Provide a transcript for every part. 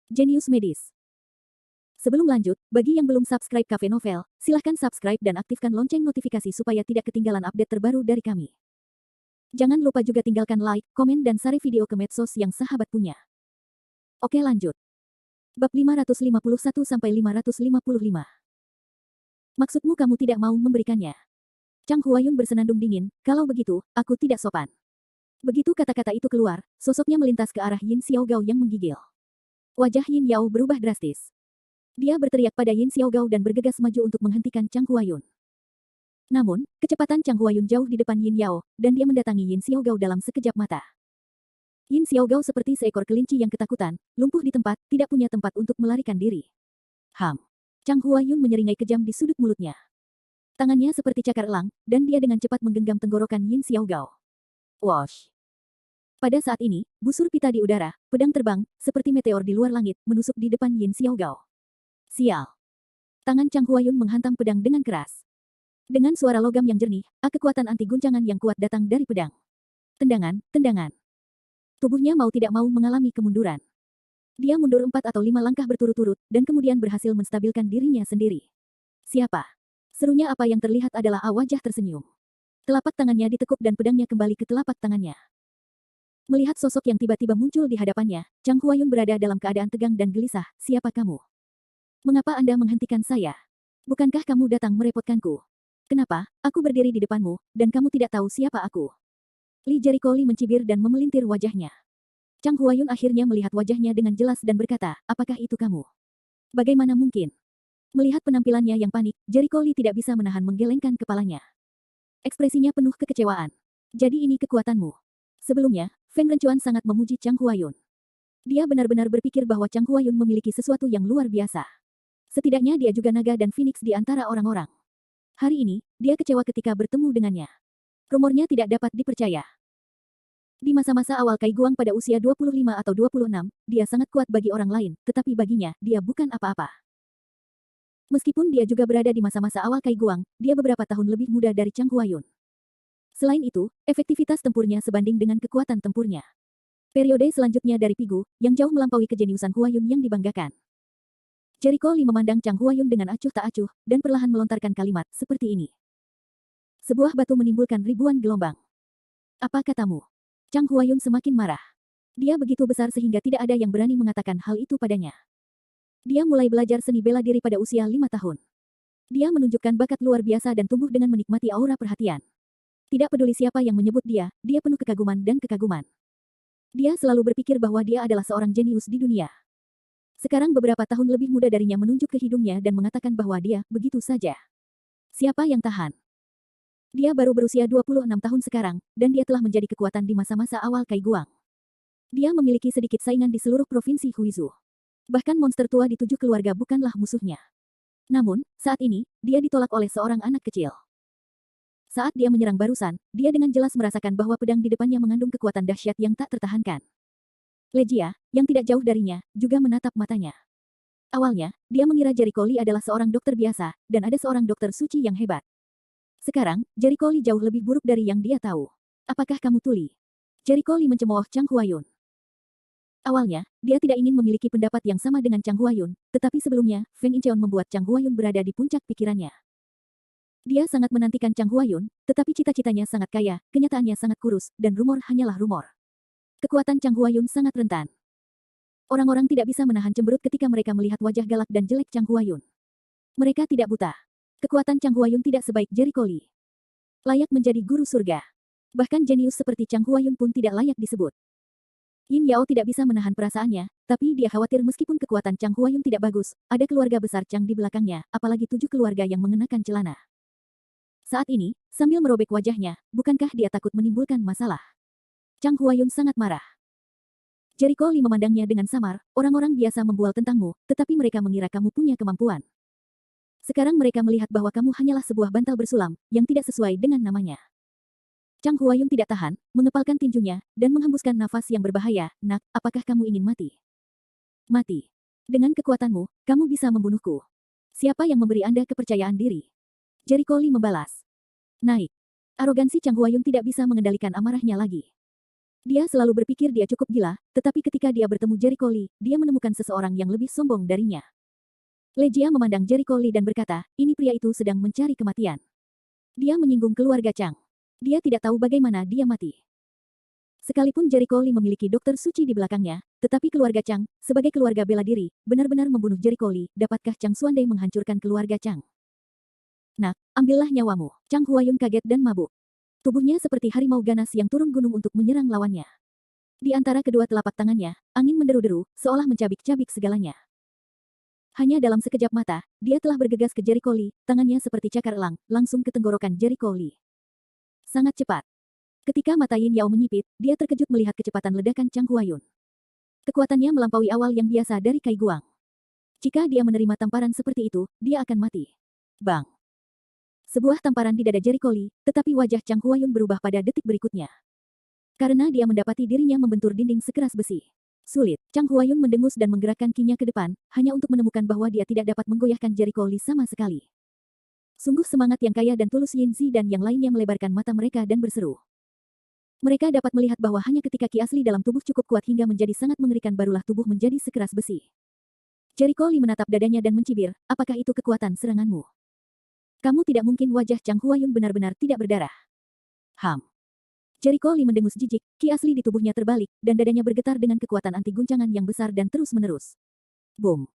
Jenius Medis. Sebelum lanjut, bagi yang belum subscribe Cafe Novel, silahkan subscribe dan aktifkan lonceng notifikasi supaya tidak ketinggalan update terbaru dari kami. Jangan lupa juga tinggalkan like, komen dan share video ke medsos yang sahabat punya. Oke lanjut. Bab 551-555. Maksudmu kamu tidak mau memberikannya? Chang Huayun bersenandung dingin, kalau begitu, aku tidak sopan. Begitu kata-kata itu keluar, sosoknya melintas ke arah Yin Xiaogao yang menggigil. Wajah Yin Yao berubah drastis. Dia berteriak pada Yin Xiaogao dan bergegas maju untuk menghentikan Chang Huayun. Namun, kecepatan Chang Huayun jauh di depan Yin Yao, dan dia mendatangi Yin Xiaogao dalam sekejap mata. Yin Xiaogao seperti seekor kelinci yang ketakutan, lumpuh di tempat, tidak punya tempat untuk melarikan diri. Chang Huayun menyeringai kejam di sudut mulutnya. Tangannya seperti cakar elang, dan dia dengan cepat menggenggam tenggorokan Yin Xiaogao. Wosh! Pada saat ini, busur pita di udara, pedang terbang, seperti meteor di luar langit, menusuk di depan Yin Xiaogao. Sial! Tangan Chang Huayun menghantam pedang dengan keras. Dengan suara logam yang jernih, kekuatan anti guncangan yang kuat datang dari pedang. Tendangan, tendangan. Tubuhnya mau tidak mau mengalami kemunduran. Dia mundur 4 atau 5 langkah berturut-turut, dan kemudian berhasil menstabilkan dirinya sendiri. Siapa? Serunya apa yang terlihat adalah wajah tersenyum. Telapak tangannya ditekuk dan pedangnya kembali ke telapak tangannya. Melihat sosok yang tiba-tiba muncul di hadapannya, Chang Huayun berada dalam keadaan tegang dan gelisah. Siapa kamu? Mengapa Anda menghentikan saya? Bukankah kamu datang merepotkanku? Kenapa, aku berdiri di depanmu, dan kamu tidak tahu siapa aku? Li Jericho mencibir dan memelintir wajahnya. Chang Huayun akhirnya melihat wajahnya dengan jelas dan berkata, apakah itu kamu? Bagaimana mungkin? Melihat penampilannya yang panik, Jericho tidak bisa menahan menggelengkan kepalanya. Ekspresinya penuh kekecewaan. Jadi ini kekuatanmu. Sebelumnya, Feng Rencuan sangat memuji Chang Huayun. Dia benar-benar berpikir bahwa Chang Huayun memiliki sesuatu yang luar biasa. Setidaknya dia juga naga dan phoenix di antara orang-orang. Hari ini, dia kecewa ketika bertemu dengannya. Rumornya tidak dapat dipercaya. Di masa-masa awal Kai Guang pada usia 25 atau 26, dia sangat kuat bagi orang lain, tetapi baginya, dia bukan apa-apa. Meskipun dia juga berada di masa-masa awal Kai Guang, dia beberapa tahun lebih muda dari Chang Huayun. Selain itu, efektivitas tempurnya sebanding dengan kekuatan tempurnya. Periode selanjutnya dari Pigu, yang jauh melampaui kejeniusan Huayun yang dibanggakan. Jericho memandang Chang Huayun dengan acuh tak acuh, dan perlahan melontarkan kalimat seperti ini. Sebuah batu menimbulkan ribuan gelombang. Apa katamu? Chang Huayun semakin marah. Dia begitu besar sehingga tidak ada yang berani mengatakan hal itu padanya. Dia mulai belajar seni bela diri pada usia 5 tahun. Dia menunjukkan bakat luar biasa dan tumbuh dengan menikmati aura perhatian. Tidak peduli siapa yang menyebut dia penuh kekaguman dan kekaguman. Dia selalu berpikir bahwa dia adalah seorang jenius di dunia. Sekarang beberapa tahun lebih muda darinya menunjuk ke hidungnya dan mengatakan bahwa dia begitu saja. Siapa yang tahan? Dia baru berusia 26 tahun sekarang, dan dia telah menjadi kekuatan di masa-masa awal Kai Guang. Dia memiliki sedikit saingan di seluruh provinsi Huizhou. Bahkan monster tua di 7 keluarga bukanlah musuhnya. Namun, saat ini, dia ditolak oleh seorang anak kecil. Saat dia menyerang barusan, dia dengan jelas merasakan bahwa pedang di depannya mengandung kekuatan dahsyat yang tak tertahankan. Legia, yang tidak jauh darinya, juga menatap matanya. Awalnya, dia mengira Jericho adalah seorang dokter biasa, dan ada seorang dokter suci yang hebat. Sekarang, Jericho jauh lebih buruk dari yang dia tahu. Apakah kamu tuli? Jericho mencemooh Chang Huayun. Awalnya, dia tidak ingin memiliki pendapat yang sama dengan Chang Huayun, tetapi sebelumnya, Feng Incheon membuat Chang Huayun berada di puncak pikirannya. Dia sangat menantikan Chang Huayun, tetapi cita-citanya sangat kaya, kenyataannya sangat kurus, dan rumor hanyalah rumor. Kekuatan Chang Huayun sangat rentan. Orang-orang tidak bisa menahan cemberut ketika mereka melihat wajah galak dan jelek Chang Huayun. Mereka tidak buta. Kekuatan Chang Huayun tidak sebaik Jericho layak menjadi guru surga. Bahkan jenius seperti Chang Huayun pun tidak layak disebut. Yin Yao tidak bisa menahan perasaannya, tapi dia khawatir meskipun kekuatan Chang Huayun tidak bagus, ada keluarga besar Chang di belakangnya, apalagi 7 keluarga yang mengenakan celana. Saat ini, sambil merobek wajahnya, bukankah dia takut menimbulkan masalah? Chang Huayun sangat marah. Jericho memandangnya dengan samar, orang-orang biasa membual tentangmu, tetapi mereka mengira kamu punya kemampuan. Sekarang mereka melihat bahwa kamu hanyalah sebuah bantal bersulam, yang tidak sesuai dengan namanya. Chang Huayun tidak tahan, mengepalkan tinjunya, dan menghembuskan nafas yang berbahaya. Nak, apakah kamu ingin mati? Mati. Dengan kekuatanmu, kamu bisa membunuhku. Siapa yang memberi Anda kepercayaan diri? Jericho membalas. Naik. Arogansi Chang Huayun tidak bisa mengendalikan amarahnya lagi. Dia selalu berpikir dia cukup gila, tetapi ketika dia bertemu Jericho Lee, dia menemukan seseorang yang lebih sombong darinya. Legia memandang Jericho Lee dan berkata, ini pria itu sedang mencari kematian. Dia menyinggung keluarga Chang. Dia tidak tahu bagaimana dia mati. Sekalipun Jericho Lee memiliki dokter suci di belakangnya, tetapi keluarga Chang, sebagai keluarga bela diri, benar-benar membunuh Jericho Lee. Dapatkah Chang Xuande menghancurkan keluarga Chang? Nak, ambillah nyawamu. Chang Huayun kaget dan mabuk. Tubuhnya seperti harimau ganas yang turun gunung untuk menyerang lawannya. Di antara kedua telapak tangannya, angin menderu-deru, seolah mencabik-cabik segalanya. Hanya dalam sekejap mata, dia telah bergegas ke Jericho Lee, tangannya seperti cakar elang, langsung ke tenggorokan Jericho Lee. Sangat cepat. Ketika mata Yin Yao menyipit, dia terkejut melihat kecepatan ledakan Chang Huayun. Kekuatannya melampaui awal yang biasa dari Kai Guang. Jika dia menerima tamparan seperti itu, dia akan mati. Bang! Sebuah tamparan di dada Jericho Lee, tetapi wajah Chang Huayun berubah pada detik berikutnya. Karena dia mendapati dirinya membentur dinding sekeras besi. Sulit, Chang Huayun mendengus dan menggerakkan kinya ke depan, hanya untuk menemukan bahwa dia tidak dapat menggoyahkan Jericho Lee sama sekali. Sungguh semangat yang kaya dan tulus Yin Zi dan yang lainnya melebarkan mata mereka dan berseru. Mereka dapat melihat bahwa hanya ketika ki asli dalam tubuh cukup kuat hingga menjadi sangat mengerikan barulah tubuh menjadi sekeras besi. Jericho Lee menatap dadanya dan mencibir, apakah itu kekuatan seranganmu? Kamu tidak mungkin. Wajah Chang Huayun benar-benar tidak berdarah. Jericho Lee mendengus jijik, ki asli di tubuhnya terbalik, dan dadanya bergetar dengan kekuatan anti guncangan yang besar dan terus-menerus. Boom!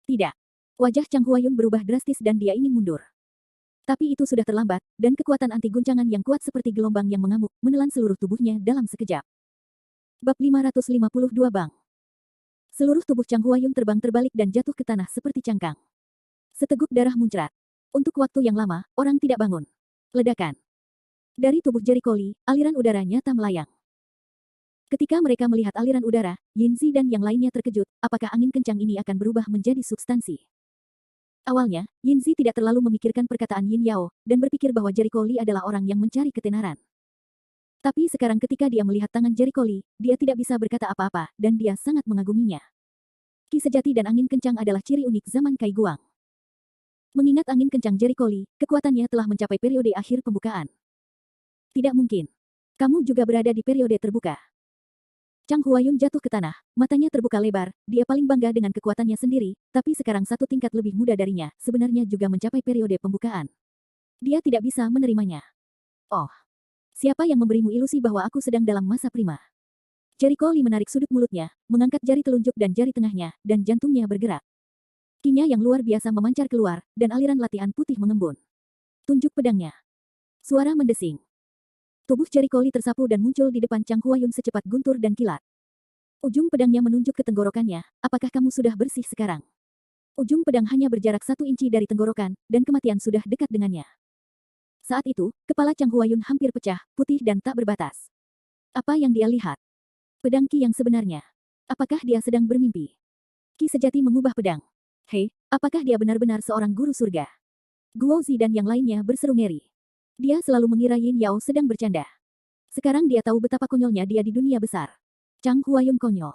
Tidak. Wajah Chang Huayun berubah drastis dan dia ingin mundur. Tapi itu sudah terlambat, dan kekuatan anti guncangan yang kuat seperti gelombang yang mengamuk, menelan seluruh tubuhnya dalam sekejap. Bab 552 Bang. Seluruh tubuh Chang Huayun terbang terbalik dan jatuh ke tanah seperti cangkang. Seteguk darah muncrat. Untuk waktu yang lama, orang tidak bangun. Ledakan. Dari tubuh Jericho Lee, aliran udara nyata melayang. Ketika mereka melihat aliran udara, Yin Zi dan yang lainnya terkejut, apakah angin kencang ini akan berubah menjadi substansi? Awalnya, Yin Zi tidak terlalu memikirkan perkataan Yin Yao, dan berpikir bahwa Jericho Lee adalah orang yang mencari ketenaran. Tapi sekarang ketika dia melihat tangan Jericho Lee, dia tidak bisa berkata apa-apa, dan dia sangat mengaguminya. Ki sejati dan angin kencang adalah ciri unik zaman Kai Guang. Mengingat angin kencang Jericho Lee, kekuatannya telah mencapai periode akhir pembukaan. Tidak mungkin. Kamu juga berada di periode terbuka. Chang Huayun jatuh ke tanah, matanya terbuka lebar, dia paling bangga dengan kekuatannya sendiri, tapi sekarang satu tingkat lebih muda darinya, sebenarnya juga mencapai periode pembukaan. Dia tidak bisa menerimanya. Oh. Siapa yang memberimu ilusi bahwa aku sedang dalam masa prima? Jericho Lee menarik sudut mulutnya, mengangkat jari telunjuk dan jari tengahnya, dan jantungnya bergerak. Kinya yang luar biasa memancar keluar, dan aliran latihan putih mengembun. Tunjuk pedangnya. Suara mendesing. Tubuh Jericho Lee tersapu dan muncul di depan Chang Huayun secepat guntur dan kilat. Ujung pedangnya menunjuk ke tenggorokannya, apakah kamu sudah bersih sekarang? Ujung pedang hanya berjarak 1 inci dari tenggorokan, dan kematian sudah dekat dengannya. Saat itu, kepala Chang Huayun hampir pecah, putih dan tak berbatas. Apa yang dia lihat? Pedang Ki yang sebenarnya. Apakah dia sedang bermimpi? Ki sejati mengubah pedang. Hei, apakah dia benar-benar seorang guru surga? Guo Zi dan yang lainnya berseru ngeri. Dia selalu mengira Yin Yao sedang bercanda. Sekarang dia tahu betapa konyolnya dia di dunia besar. Chang Huayun konyol.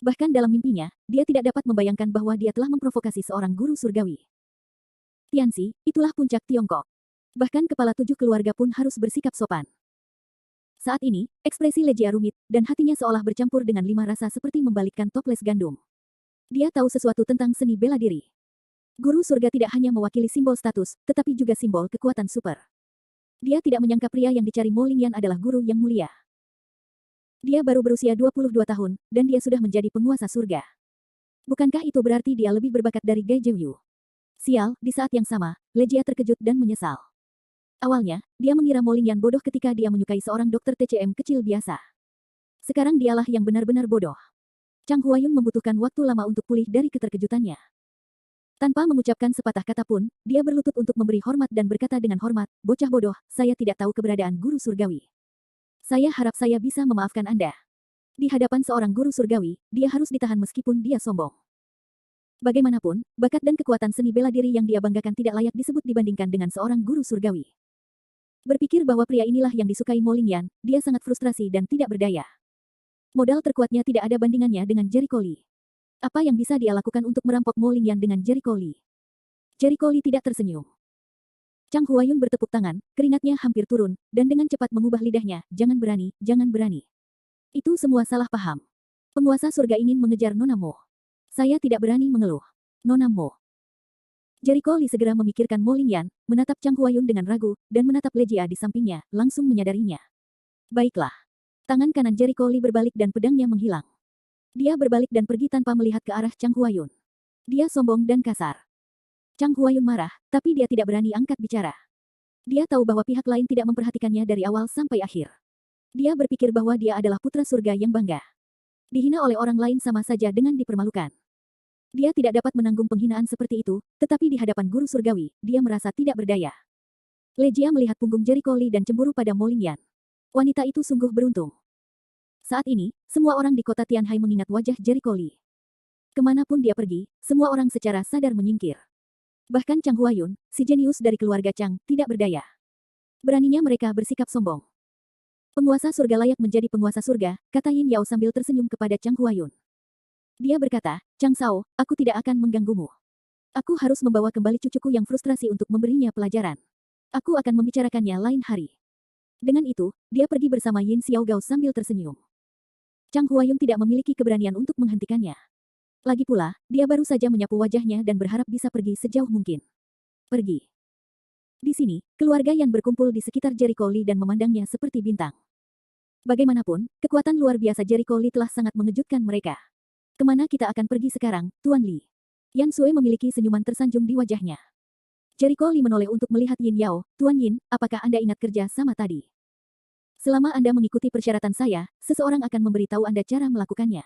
Bahkan dalam mimpinya, dia tidak dapat membayangkan bahwa dia telah memprovokasi seorang guru surgawi. Tianxi, itulah puncak Tiongkok. Bahkan kepala 7 keluarga pun harus bersikap sopan. Saat ini, ekspresi Legia rumit, dan hatinya seolah bercampur dengan 5 rasa seperti membalikkan toples gandum. Dia tahu sesuatu tentang seni bela diri. Guru surga tidak hanya mewakili simbol status, tetapi juga simbol kekuatan super. Dia tidak menyangka pria yang dicari Mo Lingyan adalah guru yang mulia. Dia baru berusia 22 tahun, dan dia sudah menjadi penguasa surga. Bukankah itu berarti dia lebih berbakat dari Gai Zhouyu? Sial, di saat yang sama, Legia terkejut dan menyesal. Awalnya, dia mengira Mo Lingyan bodoh ketika dia menyukai seorang dokter TCM kecil biasa. Sekarang dialah yang benar-benar bodoh. Chang Huayun membutuhkan waktu lama untuk pulih dari keterkejutannya. Tanpa mengucapkan sepatah kata pun, dia berlutut untuk memberi hormat dan berkata dengan hormat, bocah bodoh, saya tidak tahu keberadaan guru surgawi. Saya harap saya bisa memaafkan Anda. Di hadapan seorang guru surgawi, dia harus ditahan meskipun dia sombong. Bagaimanapun, bakat dan kekuatan seni bela diri yang dia banggakan tidak layak disebut dibandingkan dengan seorang guru surgawi. Berpikir bahwa pria inilah yang disukai Mo Lingyan, dia sangat frustrasi dan tidak berdaya. Modal terkuatnya tidak ada bandingannya dengan Jericho Lee. Apa yang bisa dia lakukan untuk merampok Mo Lingyan dengan Jericho Lee? Jericho Lee tidak tersenyum. Chang Huayun bertepuk tangan, keringatnya hampir turun, dan dengan cepat mengubah lidahnya, jangan berani, jangan berani. Itu semua salah paham. Penguasa surga ingin mengejar Nona Mo. Saya tidak berani mengeluh. Nona Mo. Jericho Lee segera memikirkan Mo Lingyan, menatap Chang Huayun dengan ragu, dan menatap Legia di sampingnya, langsung menyadarinya. Baiklah. Tangan kanan Jericho Lee berbalik dan pedangnya menghilang. Dia berbalik dan pergi tanpa melihat ke arah Chang Huayun. Dia sombong dan kasar. Chang Huayun marah, tapi dia tidak berani angkat bicara. Dia tahu bahwa pihak lain tidak memperhatikannya dari awal sampai akhir. Dia berpikir bahwa dia adalah putra surga yang bangga. Dihina oleh orang lain sama saja dengan dipermalukan. Dia tidak dapat menanggung penghinaan seperti itu, tetapi di hadapan guru surgawi, dia merasa tidak berdaya. Legia melihat punggung Jericho Lee dan cemburu pada Mo Lingyan. Wanita itu sungguh beruntung. Saat ini, semua orang di kota Tianhai mengingat wajah Jericho Lee. Kemanapun dia pergi, semua orang secara sadar menyingkir. Bahkan Chang Huayun, si jenius dari keluarga Chang, tidak berdaya. Beraninya mereka bersikap sombong. Penguasa surga layak menjadi penguasa surga, kata Yin Yao sambil tersenyum kepada Chang Huayun. Dia berkata, Chang Sao, aku tidak akan mengganggumu. Aku harus membawa kembali cucuku yang frustrasi untuk memberinya pelajaran. Aku akan membicarakannya lain hari. Dengan itu, dia pergi bersama Yin Xiaogao sambil tersenyum. Chang Huayun tidak memiliki keberanian untuk menghentikannya. Lagi pula, dia baru saja menyapu wajahnya dan berharap bisa pergi sejauh mungkin. Pergi. Di sini, keluarga yang berkumpul di sekitar Jericho Lee dan memandangnya seperti bintang. Bagaimanapun, kekuatan luar biasa Jericho Lee telah sangat mengejutkan mereka. Kemana kita akan pergi sekarang, Tuan Lee? Yan Sui memiliki senyuman tersanjung di wajahnya. Jericho Lee menoleh untuk melihat Yin Yao. Tuan Yin, apakah Anda ingat kerja sama tadi? Selama Anda mengikuti persyaratan saya, seseorang akan memberitahu Anda cara melakukannya.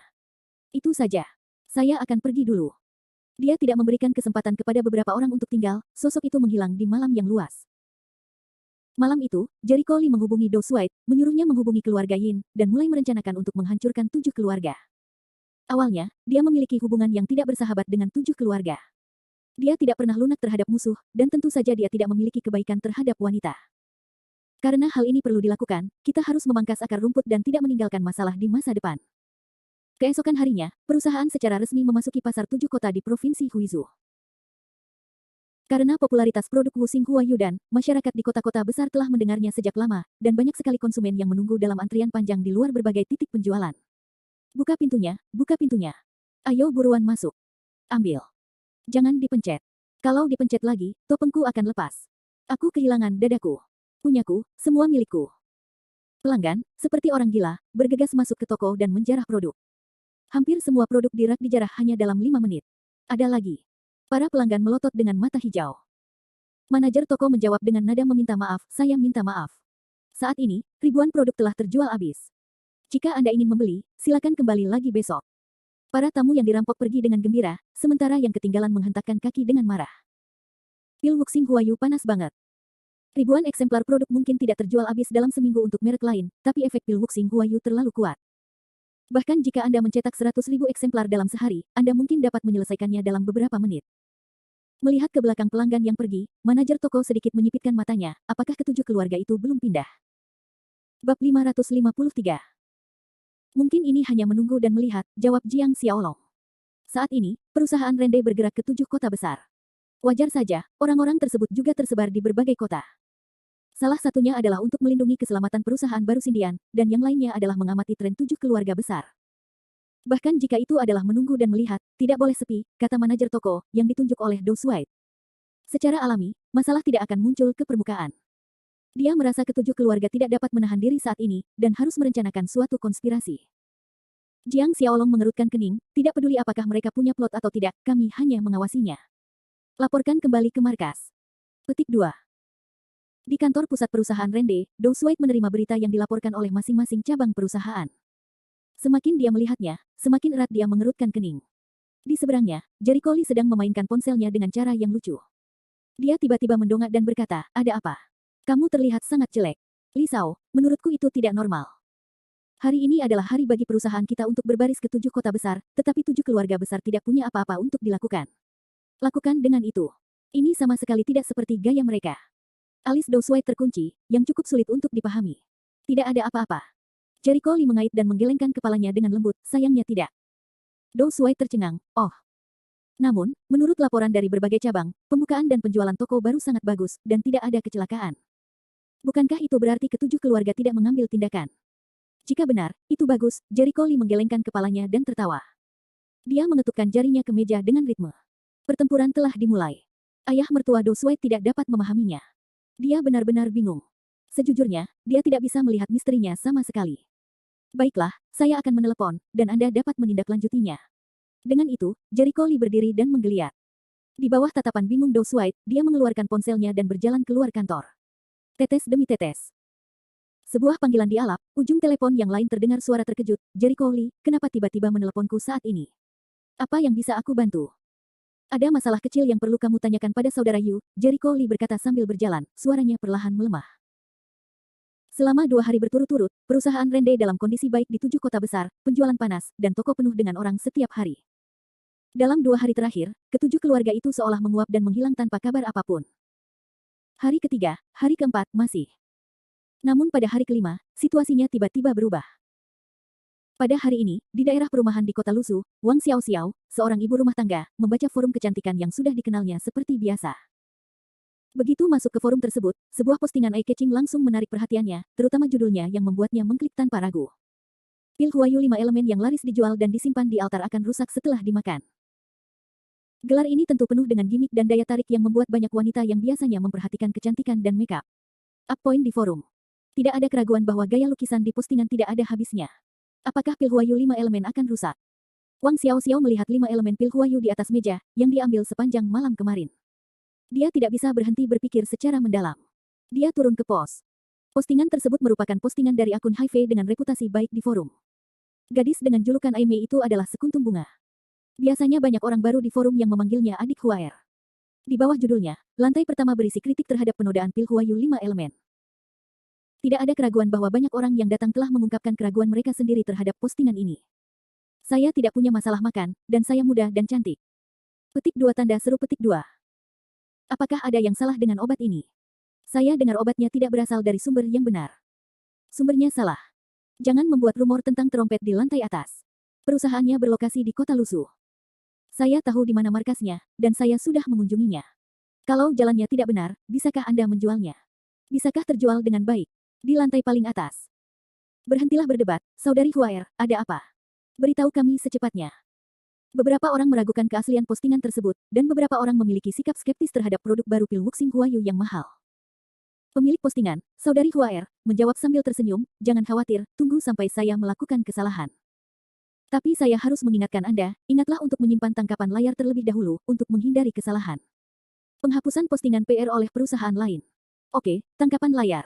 Itu saja. Saya akan pergi dulu. Dia tidak memberikan kesempatan kepada beberapa orang untuk tinggal, sosok itu menghilang di malam yang luas. Malam itu, Jericho Lee menghubungi Do Shuai, menyuruhnya menghubungi keluarga Yin, dan mulai merencanakan untuk menghancurkan 7 keluarga. Awalnya, dia memiliki hubungan yang tidak bersahabat dengan 7 keluarga. Dia tidak pernah lunak terhadap musuh, dan tentu saja dia tidak memiliki kebaikan terhadap wanita. Karena hal ini perlu dilakukan, kita harus memangkas akar rumput dan tidak meninggalkan masalah di masa depan. Keesokan harinya, perusahaan secara resmi memasuki pasar 7 kota di Provinsi Huizhou. Karena popularitas produk Wuxing Huayudan, masyarakat di kota-kota besar telah mendengarnya sejak lama, dan banyak sekali konsumen yang menunggu dalam antrian panjang di luar berbagai titik penjualan. Buka pintunya, buka pintunya. Ayo buruan masuk. Ambil. Jangan dipencet. Kalau dipencet lagi, topengku akan lepas. Aku kehilangan dadaku. Punyaku, semua milikku. Pelanggan, seperti orang gila, bergegas masuk ke toko dan menjarah produk. Hampir semua produk di rak dijarah hanya dalam 5 menit. Ada lagi. Para pelanggan melotot dengan mata hijau. Manajer toko menjawab dengan nada meminta maaf, saya minta maaf. Saat ini, ribuan produk telah terjual habis. Jika Anda ingin membeli, silakan kembali lagi besok. Para tamu yang dirampok pergi dengan gembira, sementara yang ketinggalan menghentakkan kaki dengan marah. Pil Wuxing Huayu panas banget. Ribuan eksemplar produk mungkin tidak terjual habis dalam seminggu untuk merek lain, tapi efek pil Wuxing Huayu terlalu kuat. Bahkan jika Anda mencetak 100.000 eksemplar dalam sehari, Anda mungkin dapat menyelesaikannya dalam beberapa menit. Melihat ke belakang pelanggan yang pergi, manajer toko sedikit menyipitkan matanya, apakah ketujuh keluarga itu belum pindah? Bab 553. Mungkin ini hanya menunggu dan melihat, jawab Jiang Xiaolong. Saat ini, perusahaan Rende bergerak ke 7 kota besar. Wajar saja, orang-orang tersebut juga tersebar di berbagai kota. Salah satunya adalah untuk melindungi keselamatan perusahaan baru Sindian, dan yang lainnya adalah mengamati tren 7 keluarga besar. Bahkan jika itu adalah menunggu dan melihat, tidak boleh sepi, kata manajer toko, yang ditunjuk oleh Do Shuai. Secara alami, masalah tidak akan muncul ke permukaan. Dia merasa ketujuh keluarga tidak dapat menahan diri saat ini, dan harus merencanakan suatu konspirasi. Jiang Xiaolong mengerutkan kening, tidak peduli apakah mereka punya plot atau tidak, kami hanya mengawasinya. Laporkan kembali ke markas. Petik 2. Di kantor pusat perusahaan Rende, Do Shuai menerima berita yang dilaporkan oleh masing-masing cabang perusahaan. Semakin dia melihatnya, semakin erat dia mengerutkan kening. Di seberangnya, Jericho Lee sedang memainkan ponselnya dengan cara yang lucu. Dia tiba-tiba mendongak dan berkata, ada apa? Kamu terlihat sangat jelek. Li Shao, menurutku itu tidak normal. Hari ini adalah hari bagi perusahaan kita untuk berbaris ke 7 kota besar, tetapi 7 keluarga besar tidak punya apa-apa untuk dilakukan. Lakukan dengan itu. Ini sama sekali tidak seperti gaya mereka. Alis Do Shuai terkunci, yang cukup sulit untuk dipahami. Tidak ada apa-apa. Jericho Lee mengait dan menggelengkan kepalanya dengan lembut, sayangnya tidak. Do Shuai tercengang, oh. Namun, menurut laporan dari berbagai cabang, pembukaan dan penjualan toko baru sangat bagus, dan tidak ada kecelakaan. Bukankah itu berarti ketujuh keluarga tidak mengambil tindakan? Jika benar, itu bagus, Jericho Lee menggelengkan kepalanya dan tertawa. Dia mengetupkan jarinya ke meja dengan ritme. Pertempuran telah dimulai. Ayah mertua Do Sweat tidak dapat memahaminya. Dia benar-benar bingung. Sejujurnya, dia tidak bisa melihat misterinya sama sekali. Baiklah, saya akan menelepon, dan Anda dapat menindaklanjutinya. Dengan itu, Jericho Lee berdiri dan menggeliat. Di bawah tatapan bingung Do Sweat, dia mengeluarkan ponselnya dan berjalan keluar kantor. Tetes demi tetes. Sebuah panggilan dialap, ujung telepon yang lain terdengar suara terkejut, Jericho Lee, kenapa tiba-tiba meneleponku saat ini? Apa yang bisa aku bantu? Ada masalah kecil yang perlu kamu tanyakan pada saudara Yu, Jericho Lee berkata sambil berjalan, suaranya perlahan melemah. Selama 2 hari berturut-turut, perusahaan Rende dalam kondisi baik di 7 kota besar, penjualan panas, dan toko penuh dengan orang setiap hari. Dalam 2 hari terakhir, ketujuh keluarga itu seolah menguap dan menghilang tanpa kabar apapun. Hari ketiga, hari keempat, masih. Namun pada hari kelima, situasinya tiba-tiba berubah. Pada hari ini, di daerah perumahan di kota Lusu, Wang Xiaoxiao, seorang ibu rumah tangga, membaca forum kecantikan yang sudah dikenalnya seperti biasa. Begitu masuk ke forum tersebut, sebuah postingan eye-catching langsung menarik perhatiannya, terutama judulnya yang membuatnya mengklik tanpa ragu. Pil Huayu 5 elemen yang laris dijual dan disimpan di altar akan rusak setelah dimakan. Gelar ini tentu penuh dengan gimmick dan daya tarik yang membuat banyak wanita yang biasanya memperhatikan kecantikan dan makeup. Up point di forum. Tidak ada keraguan bahwa gaya lukisan di postingan tidak ada habisnya. Apakah pil Huayu 5 elemen akan rusak? Wang Xiaoxiao melihat 5 elemen pil Huayu di atas meja, yang diambil sepanjang malam kemarin. Dia tidak bisa berhenti berpikir secara mendalam. Dia turun ke pos. Postingan tersebut merupakan postingan dari akun Hi-Fi dengan reputasi baik di forum. Gadis dengan julukan Aimei itu adalah sekuntum bunga. Biasanya banyak orang baru di forum yang memanggilnya adik Huaer. Di bawah judulnya, lantai pertama berisi kritik terhadap penodaan pil Huayu 5 elemen. Tidak ada keraguan bahwa banyak orang yang datang telah mengungkapkan keraguan mereka sendiri terhadap postingan ini. Saya tidak punya masalah makan, dan saya muda dan cantik. Petik 2 tanda seru petik 2. Apakah ada yang salah dengan obat ini? Saya dengar obatnya tidak berasal dari sumber yang benar. Sumbernya salah. Jangan membuat rumor tentang trompet di lantai atas. Perusahaannya berlokasi di kota Lusu. Saya tahu di mana markasnya, dan saya sudah mengunjunginya. Kalau jalannya tidak benar, bisakah Anda menjualnya? Bisakah terjual dengan baik? Di lantai paling atas. Berhentilah berdebat, Saudari Huaer, ada apa? Beritahu kami secepatnya. Beberapa orang meragukan keaslian postingan tersebut, dan beberapa orang memiliki sikap skeptis terhadap produk baru pil Wuxing Huayu yang mahal. Pemilik postingan, Saudari Huaer, menjawab sambil tersenyum, jangan khawatir, tunggu sampai saya melakukan kesalahan. Tapi saya harus mengingatkan Anda, ingatlah untuk menyimpan tangkapan layar terlebih dahulu, untuk menghindari kesalahan. Penghapusan postingan PR oleh perusahaan lain. Oke, tangkapan layar.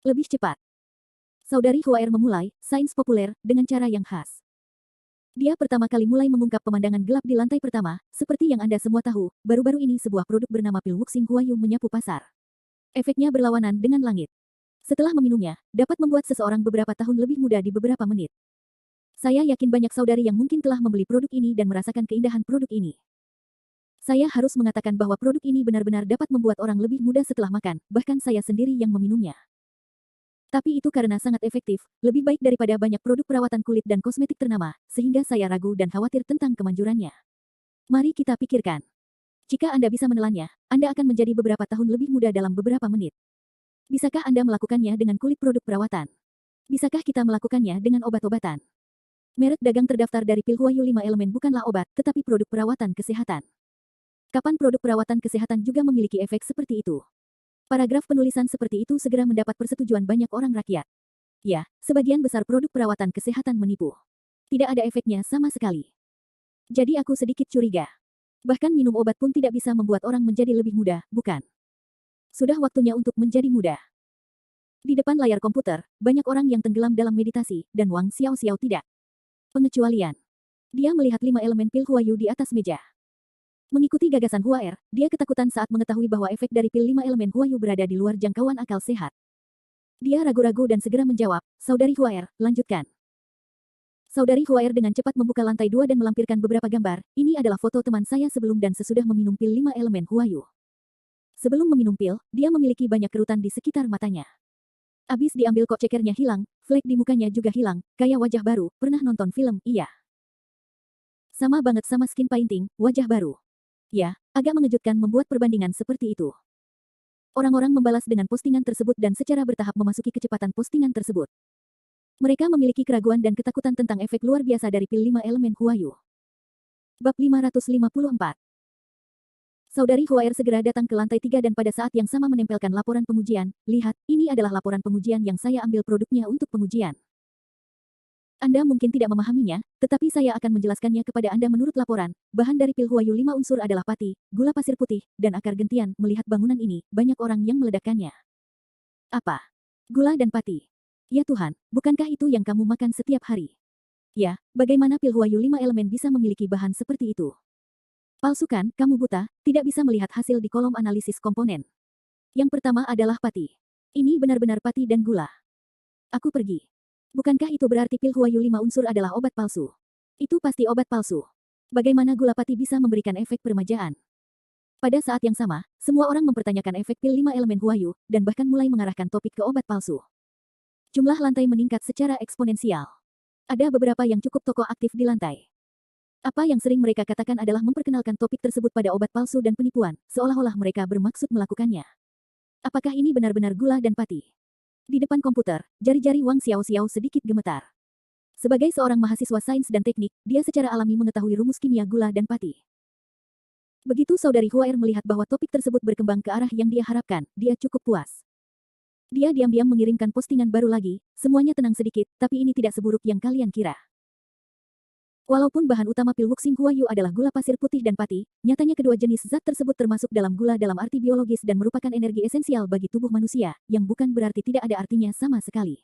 Lebih cepat. Saudari Huaer memulai, sains populer, dengan cara yang khas. Dia pertama kali mulai mengungkap pemandangan gelap di lantai pertama, seperti yang Anda semua tahu, baru-baru ini sebuah produk bernama pil Wuxing Huayu menyapu pasar. Efeknya berlawanan dengan langit. Setelah meminumnya, dapat membuat seseorang beberapa tahun lebih muda di beberapa menit. Saya yakin banyak saudari yang mungkin telah membeli produk ini dan merasakan keindahan produk ini. Saya harus mengatakan bahwa produk ini benar-benar dapat membuat orang lebih muda setelah makan, bahkan saya sendiri yang meminumnya. Tapi itu karena sangat efektif, lebih baik daripada banyak produk perawatan kulit dan kosmetik ternama, sehingga saya ragu dan khawatir tentang kemanjurannya. Mari kita pikirkan. Jika Anda bisa menelannya, Anda akan menjadi beberapa tahun lebih muda dalam beberapa menit. Bisakah Anda melakukannya dengan kulit produk perawatan? Bisakah kita melakukannya dengan obat-obatan? Merek dagang terdaftar dari pil Huayu 5 elemen bukanlah obat, tetapi produk perawatan kesehatan. Kapan produk perawatan kesehatan juga memiliki efek seperti itu? Paragraf penulisan seperti itu segera mendapat persetujuan banyak orang rakyat. Ya, sebagian besar produk perawatan kesehatan menipu. Tidak ada efeknya sama sekali. Jadi aku sedikit curiga. Bahkan minum obat pun tidak bisa membuat orang menjadi lebih muda, bukan? Sudah waktunya untuk menjadi muda. Di depan layar komputer, banyak orang yang tenggelam dalam meditasi, dan Wang Xiaoxiao tidak. Pengecualian. Dia melihat 5 elemen pil Huayu di atas meja. Mengikuti gagasan Huaer, dia ketakutan saat mengetahui bahwa efek dari pil 5 elemen Huayu berada di luar jangkauan akal sehat. Dia ragu-ragu dan segera menjawab, Saudari Huaer, lanjutkan. Saudari Huaer dengan cepat membuka lantai 2 dan melampirkan beberapa gambar, ini adalah foto teman saya sebelum dan sesudah meminum pil 5 elemen Huayu. Sebelum meminum pil, dia memiliki banyak kerutan di sekitar matanya. Abis diambil kok cekernya hilang, flek di mukanya juga hilang, kayak wajah baru, pernah nonton film, iya. Sama banget sama skin painting, wajah baru. Ya, agak mengejutkan membuat perbandingan seperti itu. Orang-orang membalas dengan postingan tersebut dan secara bertahap memasuki kecepatan postingan tersebut. Mereka memiliki keraguan dan ketakutan tentang efek luar biasa dari pil 5 elemen Huayu. Bab 554. Saudari Huaer segera datang ke lantai 3 dan pada saat yang sama menempelkan laporan pengujian. Lihat, ini adalah laporan pengujian yang saya ambil produknya untuk pengujian. Anda mungkin tidak memahaminya, tetapi saya akan menjelaskannya kepada Anda menurut laporan. Bahan dari pil Huayu 5 unsur adalah pati, gula pasir putih, dan akar gentian. Melihat bangunan ini, banyak orang yang meledakkannya. Apa? Gula dan pati. Ya Tuhan, bukankah itu yang kamu makan setiap hari? Ya, bagaimana pil Huayu 5 elemen bisa memiliki bahan seperti itu? Palsu kan, kamu buta, tidak bisa melihat hasil di kolom analisis komponen. Yang pertama adalah pati. Ini benar-benar pati dan gula. Aku pergi. Bukankah itu berarti pil Huayu 5 unsur adalah obat palsu? Itu pasti obat palsu. Bagaimana gula pati bisa memberikan efek peremajaan? Pada saat yang sama, semua orang mempertanyakan efek pil 5 elemen Huayu, dan bahkan mulai mengarahkan topik ke obat palsu. Jumlah lantai meningkat secara eksponensial. Ada beberapa yang cukup tokoh aktif di lantai. Apa yang sering mereka katakan adalah memperkenalkan topik tersebut pada obat palsu dan penipuan, seolah-olah mereka bermaksud melakukannya. Apakah ini benar-benar gula dan pati? Di depan komputer, jari-jari Wang Xiao sedikit gemetar. Sebagai seorang mahasiswa sains dan teknik, dia secara alami mengetahui rumus kimia gula dan pati. Begitu saudari Huaer melihat bahwa topik tersebut berkembang ke arah yang dia harapkan, dia cukup puas. Dia diam-diam mengirimkan postingan baru lagi, semuanya tenang sedikit, tapi ini tidak seburuk yang kalian kira. Walaupun bahan utama pil Wuxing Huayu adalah gula pasir putih dan pati, nyatanya kedua jenis zat tersebut termasuk dalam gula dalam arti biologis dan merupakan energi esensial bagi tubuh manusia, yang bukan berarti tidak ada artinya sama sekali.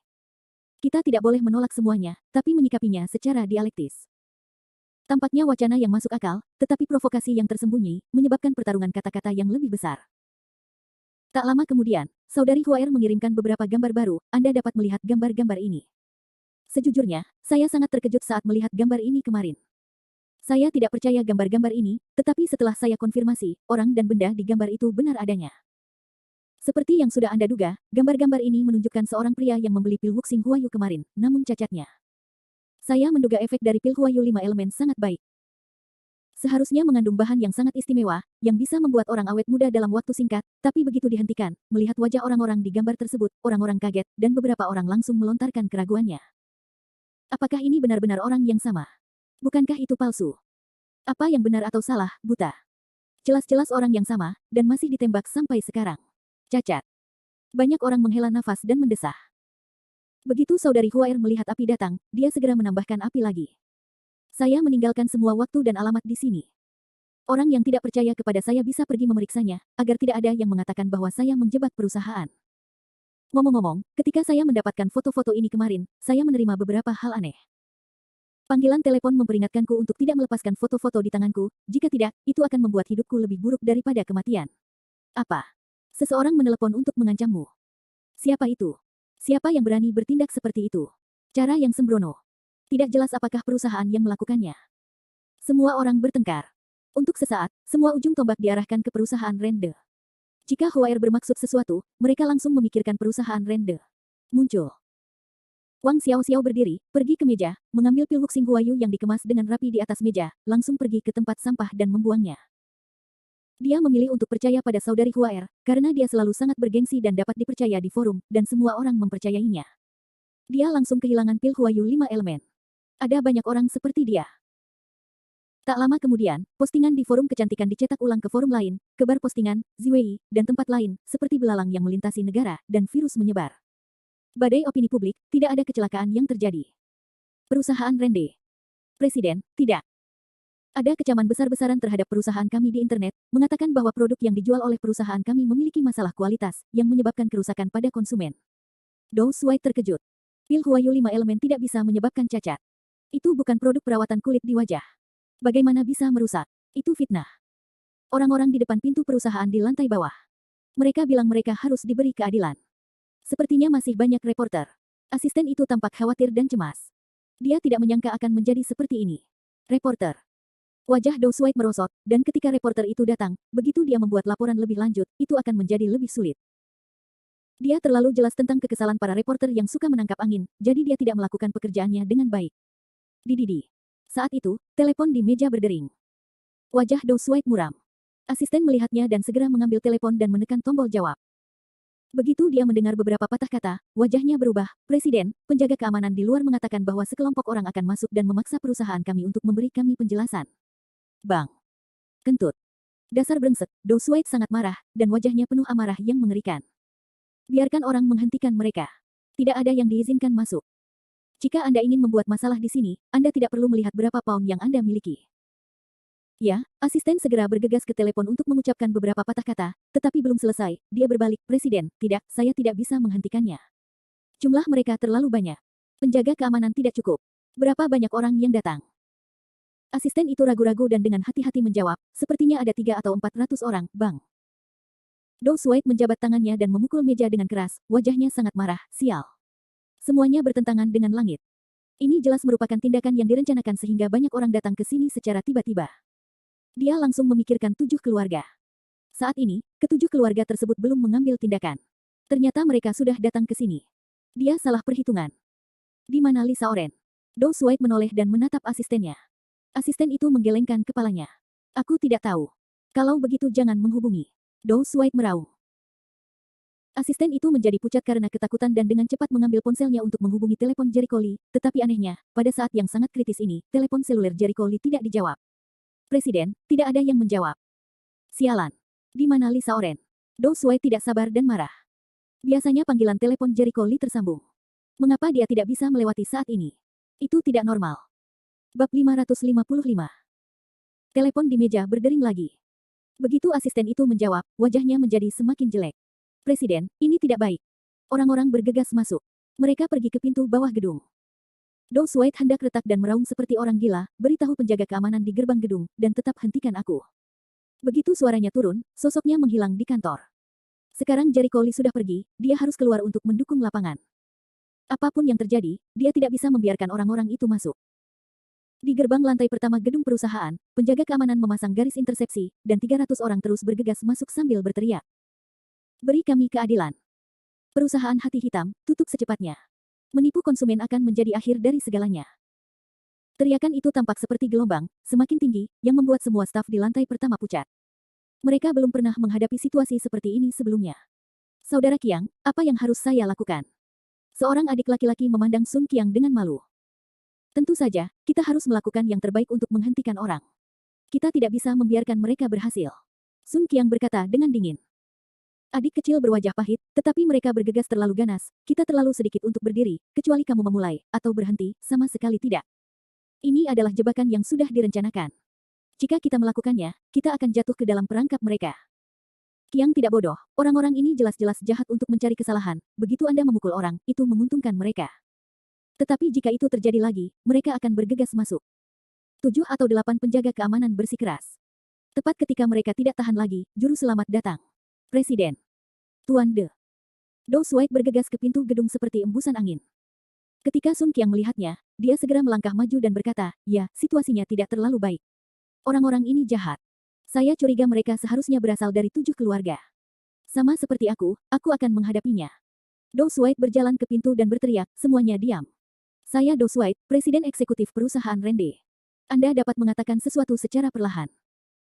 Kita tidak boleh menolak semuanya, tapi menyikapinya secara dialektis. Tampaknya wacana yang masuk akal, tetapi provokasi yang tersembunyi, menyebabkan pertarungan kata-kata yang lebih besar. Tak lama kemudian, saudari Huaer mengirimkan beberapa gambar baru, Anda dapat melihat gambar-gambar ini. Sejujurnya, saya sangat terkejut saat melihat gambar ini kemarin. Saya tidak percaya gambar-gambar ini, tetapi setelah saya konfirmasi, orang dan benda di gambar itu benar adanya. Seperti yang sudah Anda duga, gambar-gambar ini menunjukkan seorang pria yang membeli pil Wuxing Huayu kemarin, namun cacatnya. Saya menduga efek dari pil Huayu 5 elemen sangat baik. Seharusnya mengandung bahan yang sangat istimewa, yang bisa membuat orang awet muda dalam waktu singkat, tapi begitu dihentikan, melihat wajah orang-orang di gambar tersebut, orang-orang kaget, dan beberapa orang langsung melontarkan keraguannya. Apakah ini benar-benar orang yang sama? Bukankah itu palsu? Apa yang benar atau salah, buta? Jelas-jelas orang yang sama, dan masih ditembak sampai sekarang. Cacat. Banyak orang menghela nafas dan mendesah. Begitu saudari Huaer melihat api datang, dia segera menambahkan api lagi. Saya meninggalkan semua waktu dan alamat di sini. Orang yang tidak percaya kepada saya bisa pergi memeriksanya, agar tidak ada yang mengatakan bahwa saya menjebak perusahaan. Ngomong-ngomong, ketika saya mendapatkan foto-foto ini kemarin, saya menerima beberapa hal aneh. Panggilan telepon memperingatkanku untuk tidak melepaskan foto-foto di tanganku, jika tidak, itu akan membuat hidupku lebih buruk daripada kematian. Apa? Seseorang menelepon untuk mengancammu. Siapa itu? Siapa yang berani bertindak seperti itu? Cara yang sembrono. Tidak jelas apakah perusahaan yang melakukannya. Semua orang bertengkar. Untuk sesaat, semua ujung tombak diarahkan ke perusahaan Rende. Jika Huaer bermaksud sesuatu, mereka langsung memikirkan perusahaan Rende. Muncul. Wang Xiao berdiri, pergi ke meja, mengambil pil Wuxing Huayu yang dikemas dengan rapi di atas meja, langsung pergi ke tempat sampah dan membuangnya. Dia memilih untuk percaya pada saudari Huaer, karena dia selalu sangat bergengsi dan dapat dipercaya di forum, dan semua orang mempercayainya. Dia langsung kehilangan pil Huayu 5 elemen. Ada banyak orang seperti dia. Tak lama kemudian, postingan di forum kecantikan dicetak ulang ke forum lain, ke bar postingan, Ziwei, dan tempat lain, seperti belalang yang melintasi negara, dan virus menyebar. Badai opini publik, tidak ada kecelakaan yang terjadi. Perusahaan Rende. Presiden, tidak. Ada kecaman besar-besaran terhadap perusahaan kami di internet, mengatakan bahwa produk yang dijual oleh perusahaan kami memiliki masalah kualitas, yang menyebabkan kerusakan pada konsumen. Dou Shuai terkejut. Pil Huayu 5 elemen tidak bisa menyebabkan cacat. Itu bukan produk perawatan kulit di wajah. Bagaimana bisa merusak? Itu fitnah. Orang-orang di depan pintu perusahaan di lantai bawah. Mereka bilang mereka harus diberi keadilan. Sepertinya masih banyak reporter. Asisten itu tampak khawatir dan cemas. Dia tidak menyangka akan menjadi seperti ini. Reporter. Wajah Dou Shuai merosot, dan ketika reporter itu datang, begitu dia membuat laporan lebih lanjut, itu akan menjadi lebih sulit. Dia terlalu jelas tentang kekesalan para reporter yang suka menangkap angin, jadi dia tidak melakukan pekerjaannya dengan baik. Dididi. Saat itu, telepon di meja berdering. Wajah Dou Shuai muram. Asisten melihatnya dan segera mengambil telepon dan menekan tombol jawab. Begitu dia mendengar beberapa patah kata, wajahnya berubah. Presiden, penjaga keamanan di luar mengatakan bahwa sekelompok orang akan masuk dan memaksa perusahaan kami untuk memberi kami penjelasan. Bang. Kentut. Dasar brengsek, Do Shuai sangat marah, dan wajahnya penuh amarah yang mengerikan. Biarkan orang menghentikan mereka. Tidak ada yang diizinkan masuk. Jika Anda ingin membuat masalah di sini, Anda tidak perlu melihat berapa pound yang Anda miliki. Ya, asisten segera bergegas ke telepon untuk mengucapkan beberapa patah kata, tetapi belum selesai, dia berbalik, Presiden, tidak, saya tidak bisa menghentikannya. Jumlah mereka terlalu banyak. Penjaga keamanan tidak cukup. Berapa banyak orang yang datang? Asisten itu ragu-ragu dan dengan hati-hati menjawab, sepertinya ada 3 atau 400 orang, Bang. Do Shuai menjabat tangannya dan memukul meja dengan keras, wajahnya sangat marah, sial. Semuanya bertentangan dengan langit. Ini jelas merupakan tindakan yang direncanakan sehingga banyak orang datang ke sini secara tiba-tiba. Dia langsung memikirkan 7 keluarga. Saat ini, ketujuh keluarga tersebut belum mengambil tindakan. Ternyata mereka sudah datang ke sini. Dia salah perhitungan. Di mana Lisa Oren? Do Shuai menoleh dan menatap asistennya. Asisten itu menggelengkan kepalanya. Aku tidak tahu. Kalau begitu jangan menghubungi. Do Shuai meraung. Asisten itu menjadi pucat karena ketakutan dan dengan cepat mengambil ponselnya untuk menghubungi telepon Jericho Lee, tetapi anehnya, pada saat yang sangat kritis ini, telepon seluler Jericho Lee tidak dijawab. Presiden, tidak ada yang menjawab. Sialan. Di mana Lisa Oren? Do Shuai tidak sabar dan marah. Biasanya panggilan telepon Jericho Lee tersambung. Mengapa dia tidak bisa melewati saat ini? Itu tidak normal. Bab 555. Telepon di meja berdering lagi. Begitu asisten itu menjawab, wajahnya menjadi semakin jelek. Presiden, ini tidak baik. Orang-orang bergegas masuk. Mereka pergi ke pintu bawah gedung. Do Shuai hendak retak dan meraung seperti orang gila, beritahu penjaga keamanan di gerbang gedung, dan tetap hentikan aku. Begitu suaranya turun, sosoknya menghilang di kantor. Sekarang Jericho Lee sudah pergi, dia harus keluar untuk mendukung lapangan. Apapun yang terjadi, dia tidak bisa membiarkan orang-orang itu masuk. Di gerbang lantai pertama gedung perusahaan, penjaga keamanan memasang garis intersepsi, dan 300 orang terus bergegas masuk sambil berteriak. Beri kami keadilan. Perusahaan hati hitam, tutup secepatnya. Menipu konsumen akan menjadi akhir dari segalanya. Teriakan itu tampak seperti gelombang, semakin tinggi, yang membuat semua staf di lantai pertama pucat. Mereka belum pernah menghadapi situasi seperti ini sebelumnya. Saudara Qiang, apa yang harus saya lakukan? Seorang adik laki-laki memandang Sun Qiang dengan malu. Tentu saja, kita harus melakukan yang terbaik untuk menghentikan orang. Kita tidak bisa membiarkan mereka berhasil. Sun Qiang berkata dengan dingin. Adik kecil berwajah pahit, tetapi mereka bergegas terlalu ganas, kita terlalu sedikit untuk berdiri, kecuali kamu memulai, atau berhenti, sama sekali tidak. Ini adalah jebakan yang sudah direncanakan. Jika kita melakukannya, kita akan jatuh ke dalam perangkap mereka. Qiang tidak bodoh, orang-orang ini jelas-jelas jahat untuk mencari kesalahan, begitu Anda memukul orang, itu menguntungkan mereka. Tetapi jika itu terjadi lagi, mereka akan bergegas masuk. 7 atau 8 penjaga keamanan bersikeras. Tepat ketika mereka tidak tahan lagi, juru selamat datang. Presiden. Tuan De. Do Shuai bergegas ke pintu gedung seperti embusan angin. Ketika Sun Qiang melihatnya, dia segera melangkah maju dan berkata, ya, situasinya tidak terlalu baik. Orang-orang ini jahat. Saya curiga mereka seharusnya berasal dari 7 keluarga. Sama seperti aku akan menghadapinya. Do Shuai berjalan ke pintu dan berteriak, semuanya diam. Saya Do Shuai, Presiden Eksekutif Perusahaan Rende. Anda dapat mengatakan sesuatu secara perlahan.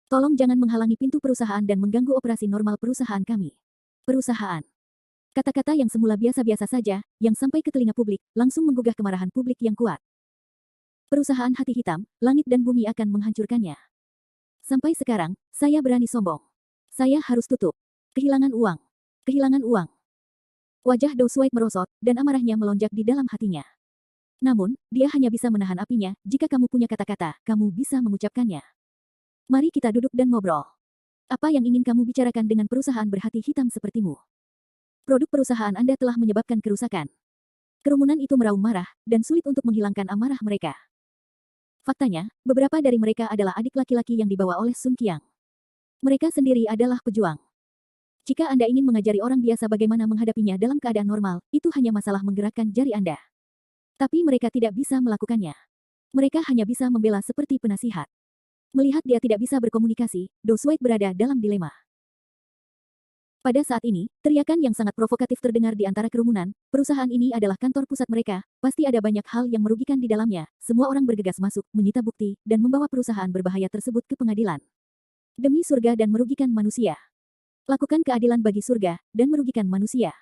Tolong jangan menghalangi pintu perusahaan dan mengganggu operasi normal perusahaan kami. Perusahaan. Kata-kata yang semula biasa-biasa saja, yang sampai ke telinga publik, langsung menggugah kemarahan publik yang kuat. Perusahaan hati hitam, langit dan bumi akan menghancurkannya. Sampai sekarang, saya berani sombong. Saya harus tutup. Kehilangan uang. Kehilangan uang. Wajah Do Shuai merosot, dan amarahnya melonjak di dalam hatinya. Namun, dia hanya bisa menahan apinya, jika kamu punya kata-kata, kamu bisa mengucapkannya. Mari kita duduk dan ngobrol. Apa yang ingin kamu bicarakan dengan perusahaan berhati hitam sepertimu? Produk perusahaan Anda telah menyebabkan kerusakan. Kerumunan itu meraung marah, dan sulit untuk menghilangkan amarah mereka. Faktanya, beberapa dari mereka adalah adik laki-laki yang dibawa oleh Sun Qiang. Mereka sendiri adalah pejuang. Jika Anda ingin mengajari orang biasa bagaimana menghadapinya dalam keadaan normal, itu hanya masalah menggerakkan jari Anda. Tapi mereka tidak bisa melakukannya. Mereka hanya bisa membela seperti penasihat. Melihat dia tidak bisa berkomunikasi, Do Shuai berada dalam dilema. Pada saat ini, teriakan yang sangat provokatif terdengar di antara kerumunan, perusahaan ini adalah kantor pusat mereka, pasti ada banyak hal yang merugikan di dalamnya, semua orang bergegas masuk, menyita bukti, dan membawa perusahaan berbahaya tersebut ke pengadilan. Demi surga dan merugikan manusia. Lakukan keadilan bagi surga, dan merugikan manusia.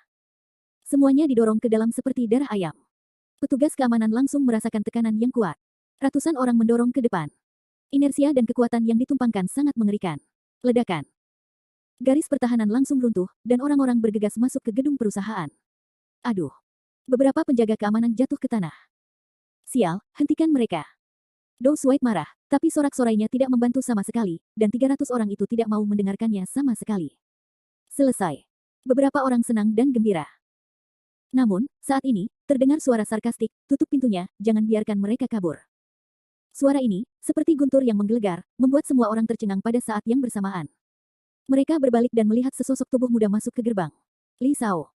Semuanya didorong ke dalam seperti darah ayam. Petugas keamanan langsung merasakan tekanan yang kuat. Ratusan orang mendorong ke depan. Inersia dan kekuatan yang ditumpangkan sangat mengerikan. Ledakan. Garis pertahanan langsung runtuh, dan orang-orang bergegas masuk ke gedung perusahaan. Aduh. Beberapa penjaga keamanan jatuh ke tanah. Sial, hentikan mereka. Dou Shuai marah, tapi sorak-sorainya tidak membantu sama sekali, dan 300 orang itu tidak mau mendengarkannya sama sekali. Selesai. Beberapa orang senang dan gembira. Namun, saat ini, terdengar suara sarkastik, tutup pintunya, jangan biarkan mereka kabur. Suara ini, seperti guntur yang menggelegar, membuat semua orang tercengang pada saat yang bersamaan. Mereka berbalik dan melihat sesosok tubuh muda masuk ke gerbang. Li Shao.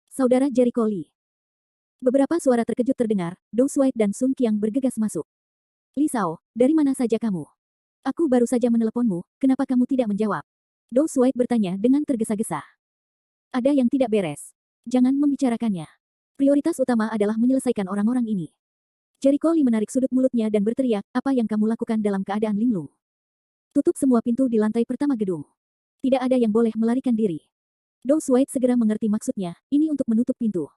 Saudara Jericho Li. Beberapa suara terkejut terdengar, Dou Shuai dan Sun Qiang bergegas masuk. Li Shao, dari mana saja kamu? Aku baru saja meneleponmu, kenapa kamu tidak menjawab? Dou Shuai bertanya dengan tergesa-gesa. Ada yang tidak beres. Jangan membicarakannya. Prioritas utama adalah menyelesaikan orang-orang ini. Jericho Li menarik sudut mulutnya dan berteriak, apa yang kamu lakukan dalam keadaan linglung? Tutup semua pintu di lantai pertama gedung. Tidak ada yang boleh melarikan diri. Dou Shuai segera mengerti maksudnya, ini untuk menutup pintu.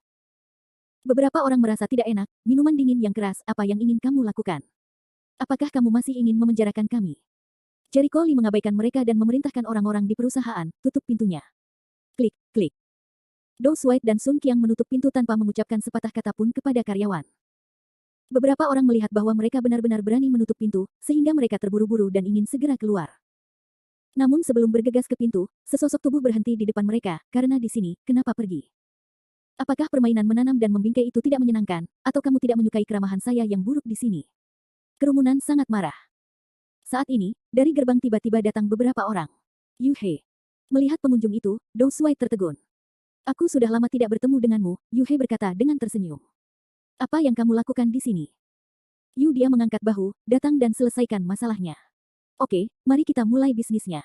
Beberapa orang merasa tidak enak, minuman dingin yang keras, apa yang ingin kamu lakukan? Apakah kamu masih ingin memenjarakan kami? Jericho Li mengabaikan mereka dan memerintahkan orang-orang di perusahaan, tutup pintunya. Klik, klik. Dou Shuai dan Sun Qiang menutup pintu tanpa mengucapkan sepatah kata pun kepada karyawan. Beberapa orang melihat bahwa mereka benar-benar berani menutup pintu, sehingga mereka terburu-buru dan ingin segera keluar. Namun sebelum bergegas ke pintu, sesosok tubuh berhenti di depan mereka, karena di sini, kenapa pergi? Apakah permainan menanam dan membingkai itu tidak menyenangkan, atau kamu tidak menyukai keramahan saya yang buruk di sini? Kerumunan sangat marah. Saat ini, dari gerbang tiba-tiba datang beberapa orang. Yu He. Melihat pengunjung itu, Dou Shuai tertegun. Aku sudah lama tidak bertemu denganmu, Yu He berkata dengan tersenyum. Apa yang kamu lakukan di sini? Yu dia mengangkat bahu, datang dan selesaikan masalahnya. Oke, mari kita mulai bisnisnya.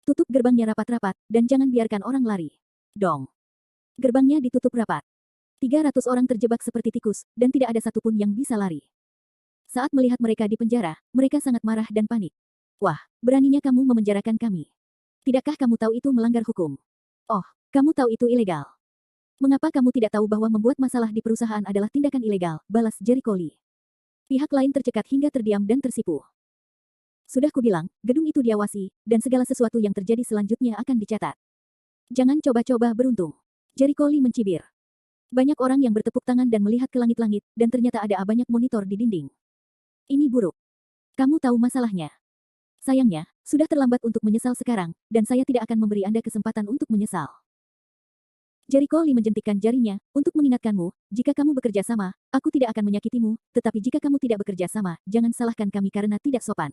Tutup gerbangnya rapat-rapat, dan jangan biarkan orang lari. Dong. Gerbangnya ditutup rapat. 300 orang terjebak seperti tikus, dan tidak ada satupun yang bisa lari. Saat melihat mereka di penjara, mereka sangat marah dan panik. Wah, beraninya kamu memenjarakan kami. Tidakkah kamu tahu itu melanggar hukum? Oh, kamu tahu itu ilegal. Mengapa kamu tidak tahu bahwa membuat masalah di perusahaan adalah tindakan ilegal, balas Jericho Li. Pihak lain tercekat hingga terdiam dan tersipu. Sudah kubilang, gedung itu diawasi, dan segala sesuatu yang terjadi selanjutnya akan dicatat. Jangan coba-coba beruntung. Jericho Li mencibir. Banyak orang yang bertepuk tangan dan melihat ke langit-langit, dan ternyata ada banyak monitor di dinding. Ini buruk. Kamu tahu masalahnya. Sayangnya, sudah terlambat untuk menyesal sekarang, dan saya tidak akan memberi Anda kesempatan untuk menyesal. Jericho Li menjentikkan jarinya, untuk mengingatkanmu, jika kamu bekerja sama, aku tidak akan menyakitimu, tetapi jika kamu tidak bekerja sama, jangan salahkan kami karena tidak sopan.